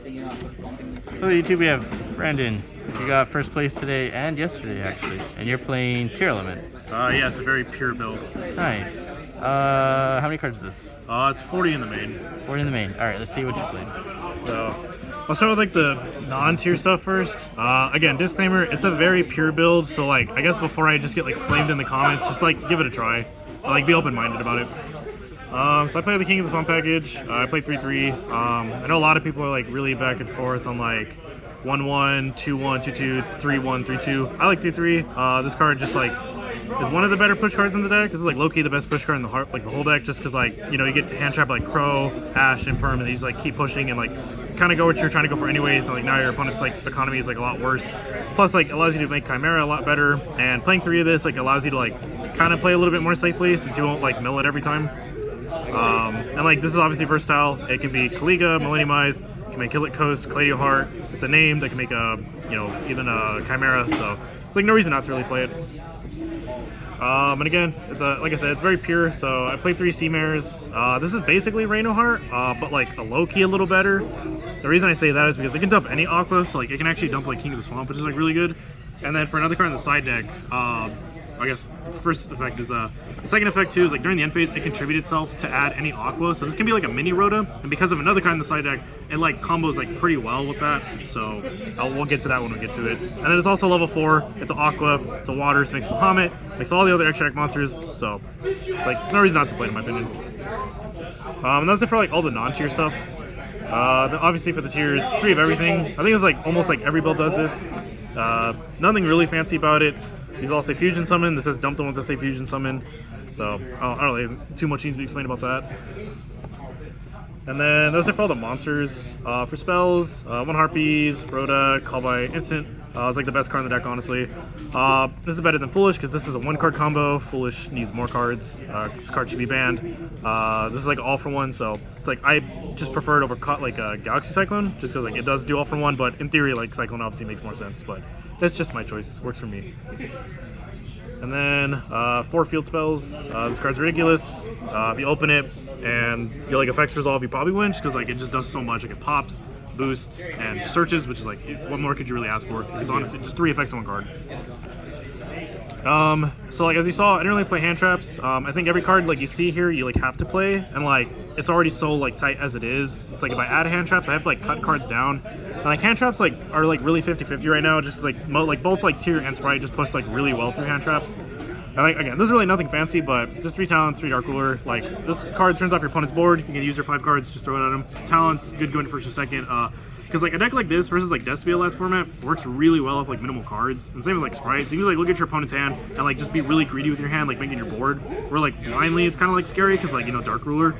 Hello YouTube, we have Brandon. You got first place today and yesterday actually, and you're playing Tearlaments. Yeah, it's a very pure build. Nice. How many cards is this? It's 40 in the main. 40 in the main. Alright, let's see what you played. So, I'll start with like the non-tier stuff first. Again, disclaimer, it's a very pure build, so like, I guess before I just get like flamed in the comments, just like give it a try. Like, be open-minded about it. So I played the King of the Swamp package. I played 3-3. I know a lot of people are like really back and forth on like 1-1, 2-1, 2-2, 3-1, 3-2. I like 3-3. This card just like is one of the better push cards in the deck. This is like Lowkey, the best push card in the heart, like the whole deck, just because like, you know, you get hand trap like Crow, Ash, and Perm, and you just like keep pushing and like kind of go what you're trying to go for anyways. And like now your opponent's like economy is like a lot worse. Plus like allows you to make Chimera a lot better. And playing 3 of this like allows you to like kind of play a little bit more safely since you won't like mill it every time. And like this is obviously versatile. It can be Kaliga, Millennium Eyes, it can make Kill It Coast, Cladio Heart. It's a name that can make a, you know, even a Chimera. So it's like no reason not to really play it. And again, it's a, like I said, it's very pure. So I played 3 Sea Mares. This is basically Raino Heart, but like a Lowkey a little better. The reason I say that is because it can dump any Aqua, so like it can actually dump like King of the Swamp, which is like really good. And then for another card in the side deck, I guess the first effect is the second effect too is like during the end phase it contributes itself to add any Aqua, so this can be like a mini Rhoda, and because of another card in the side deck it like combos like pretty well with that, so we'll get to that when we get to it. And then it's also level 4, it's an Aqua, it's a water, so it makes Bahamut, makes all the other extra monsters, so like there's no reason not to play it in my opinion. And that's it for like all the non-tier stuff. Then obviously for the tiers, 3 of everything. I think it's like almost like every build does this. Nothing really fancy about it. These all say Fusion Summon. This says dump the ones that say Fusion Summon. So I don't really have too much needs to be explained about that. And then those are for all the monsters. For spells, 1 Harpies, Rhoda, Call by Instant. It's like the best card in the deck, honestly. This is better than Foolish because this is a 1-card combo. Foolish needs more cards. This card should be banned. This is like all for 1, so it's like I just prefer it over like Galaxy Cyclone just because like it does do all for 1, but in theory like Cyclone obviously makes more sense, but that's just my choice. Works for me. And then 4 field spells. This card's ridiculous. If you open it and you like effects resolve, you probably win because like it just does so much. Like it pops, boosts, and searches, which is like what more could you really ask for? It's honestly just 3 effects on 1 card. So like as you saw, I didn't really play hand traps. I think every card like you see here you like have to play, and like it's already so like tight as it is. It's like if I add hand traps I have to like cut cards down, and like hand traps like are like really 50-50 right now, just like both like tier and sprite just pushed like really well through hand traps. And like again, this is really nothing fancy, but just 3 talents, 3 dark ruler. Like this card turns off your opponent's board, you can use your 5 cards, just throw it at them. Talents, good going first or second. Because like a deck like this versus like Despia last format works really well with like minimal cards, and same with like Sprite. So you can just like look at your opponent's hand and like just be really greedy with your hand, like making your board. Where like blindly it's kind of like scary because like, you know, Dark Ruler,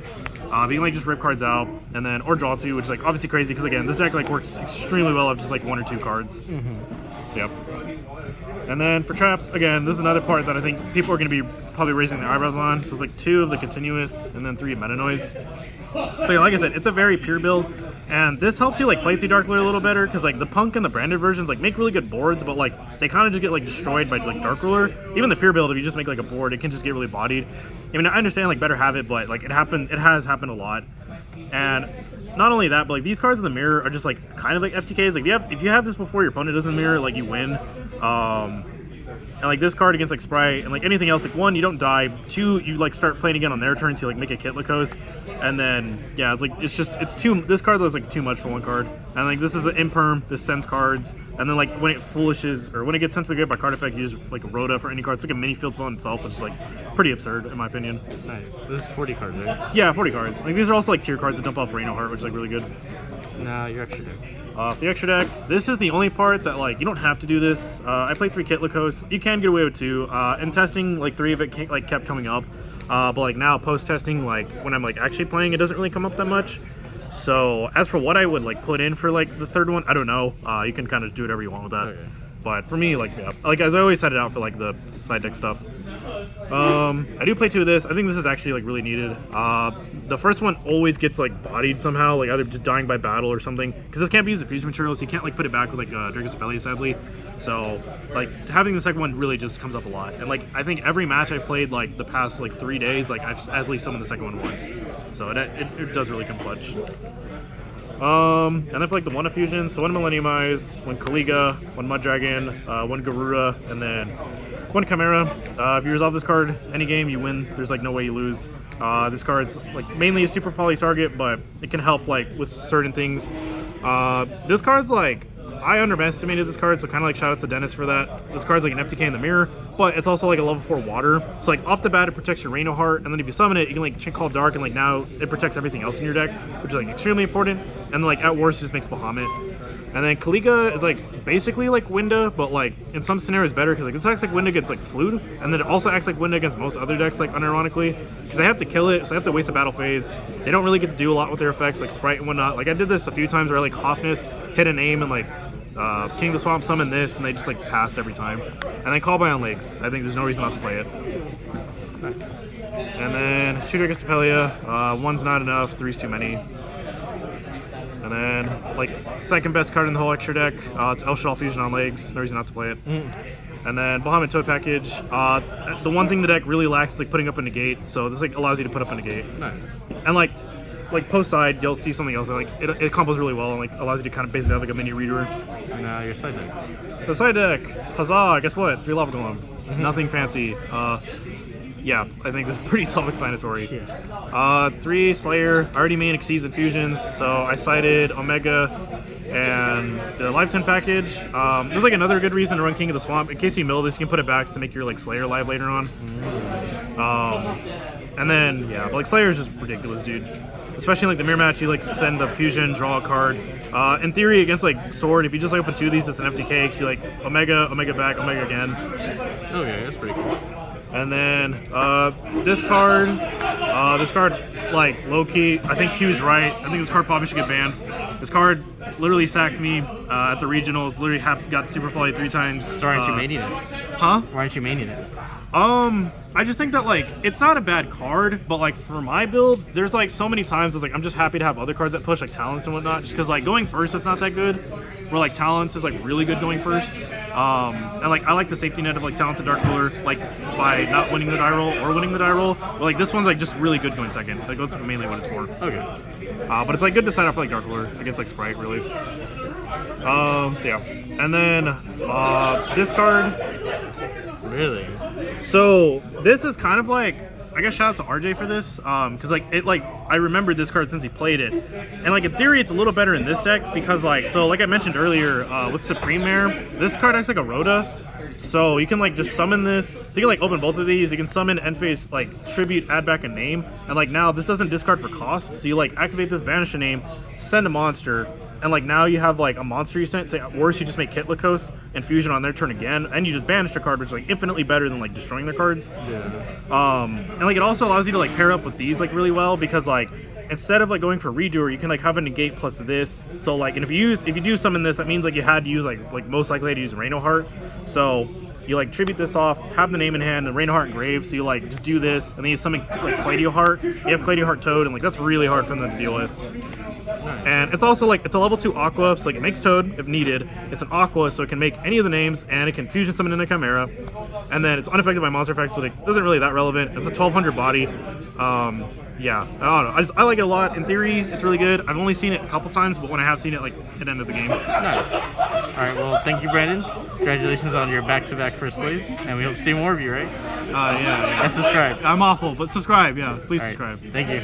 but you can like just rip cards out and then or draw 2, which is like obviously crazy because again this deck like works extremely well with just like 1 or 2 cards. So yep. And then for traps, again, this is another part that I think people are going to be probably raising their eyebrows on. So it's like 2 of the continuous and then 3 of meta noise. So yeah, like I said, it's a very pure build, and this helps you like play through Dark Ruler a little better because like the Punk and the branded versions like make really good boards, but like they kind of just get like destroyed by like Dark Ruler. Even the pure build, if you just make like a board, it can just get really bodied. I mean, I understand like better have it, but like it has happened a lot. And not only that, but like these cards in the mirror are just like kind of like FTKs. Like if you have this before your opponent does in the mirror, like you win. And like this card against like Sprite and like anything else, like 1, you don't die. 2, you like start playing again on their turn, so you like make a Kitlikos. And then yeah, it's like it's too, this card looks like too much for 1 card. And like this is an imperm, this sends cards, and then like when it foolishes or when it gets sent to good by card effect, you use like Rhoda for any card. It's like a mini field spell in itself, which is like pretty absurd in my opinion. Nice. This is 40 cards, right? Yeah, 40 cards. Like these are also like tier cards that dump off Raino Heart, which is like really good. No, your extra deck. For the extra deck, this is the only part that like you don't have to do this. I played 3 Kitlikos. You can get away with 2. In testing, like 3 of it kept coming up, but like now post testing, like when I'm like actually playing, it doesn't really come up that much. So as for what I would like put in for like the 3rd one, I don't know. You can kind of do whatever you want with that. Okay. But for me, like yeah, like as I always set it out for like the side deck stuff. I do play 2 of this. I think this is actually like really needed. The first one always gets like bodied somehow, like either just dying by battle or something, because this can't be used as fusion material, so you can't like put it back with like Pelia, sadly. So like having the second one really just comes up a lot, and like I think every match I've played like the past like 3 days, like I've at least summoned the second one once, so it does really come clutch. And then for like the one fusion, so one Millennium Eyes, one Kaliga, one Mud Dragon, one Garura, and then one Chimera. If you resolve this card any game, you win. There's like no way you lose. This card's like mainly a super poly target, but it can help like with certain things. This card's like, I underestimated this card, so kind of like shout out to Dennis for that. This card's like an FTK in the mirror, but it's also like a level 4 water. So like off the bat, it protects your Reno Heart, and then if you summon it, you can like call Dark, and like now it protects everything else in your deck, which is like extremely important. And then like at worst, it just makes Bahamut. And then Kaliga is like basically like Winda, but like in some scenarios better because like this acts like Winda against like Flood, and then it also acts like Winda against most other decks, like unironically, because they have to kill it, so they have to waste a battle phase. They don't really get to do a lot with their effects, like Sprite and whatnot. Like I did this a few times where I like Hoffnist, hit an aim, and like King of the Swamp summon this, and they just like passed every time. And then Call by on Legs. I think there's no reason not to play it. And then 2 Dragons to Pelia. 1's not enough, 3's too many. And then, like, second best card in the whole extra deck, it's El Shaddai Fusion on Legs. No reason not to play it. And then Bahamut Toad Package. The one thing the deck really lacks is like putting up a negate, so this like allows you to put up a negate. Nice. And like post side, you'll see something else. Like it combos really well and like allows you to kind of basically have like a mini reader. And your side deck. The side deck, huzzah! Guess what? 3 Lava Golem. Nothing fancy. Yeah, I think this is pretty self-explanatory. 3 Slayer. I already made Exceeds and Fusions, so I cited Omega and the Lifetime package. There's like another good reason to run King of the Swamp. In case you mill this, you can put it back to make your like Slayer live later on. And then yeah, but like Slayer is just ridiculous, dude. Especially like the mirror match, you like to send the fusion, draw a card. In theory, against like Sword, if you just like open 2 of these, it's an FTK. So you like Omega, Omega back, Omega again. Okay, that's pretty cool. And then this card, like Lowkey, I think Q's right. I think this card probably should get banned. This card literally sacked me at the regionals. Literally got super poly 3 times. So aren't you maining it? Huh? Why aren't you maining it? I just think that like it's not a bad card, but like for my build, there's like so many times it's like I'm just happy to have other cards that push like Talents and whatnot, just because like going first it's not that good. Where like Talents is like really good going first. And like I like the safety net of like Talents and Dark Cooler, like by not winning the die roll or winning the die roll. But like this one's like just really good going second. Like that's mainly what it's for. Okay. But it's like good to sign off like Dark Cooler against like Sprite really. So yeah. And then this card. Really? So this is kind of like, I guess shout out to RJ for this, because like it like I remembered this card since he played it, and like in theory it's a little better in this deck because like so like I mentioned earlier with Supreme Mare, this card acts like a Rhoda, so you can like just summon this. So you can like open both of these. You can summon end phase like tribute, add back a name, and like now this doesn't discard for cost. So you like activate this, banish a name, send a monster. And like now you have like a monster you sent. Say at worst you just make Kitlakos and fusion on their turn again, and you just banish a card, which is like infinitely better than like destroying their cards. Yeah. And like it also allows you to like pair up with these like really well because like instead of like going for redoer, you can like have a negate plus this. So like, and if you do summon this, that means like you had to use like most likely to use Reno Heart. So you like tribute this off, have the name in hand, and Reno Heart engraved. So you like just do this, and then you summon like Cladio Heart. You have Cladio Heart Toad, and like that's really hard for them to deal with. Nice. And it's also like it's a level 2 Aqua, so like it makes Toad if needed. It's an Aqua, so it can make any of the names, and it can fusion summon in a Chimera. And then it's unaffected by monster effects, but it isn't really that relevant. It's a 1200 body. Yeah, I don't know. I like it a lot. In theory, it's really good. I've only seen it a couple times, but when I have seen it, like it ended the game. Nice. All right. Well, thank you, Brandon. Congratulations on your back-to-back first place, and we hope to see more of you, right? Yeah. And subscribe. I'm awful, but subscribe. Yeah, please All right. subscribe. Thank you.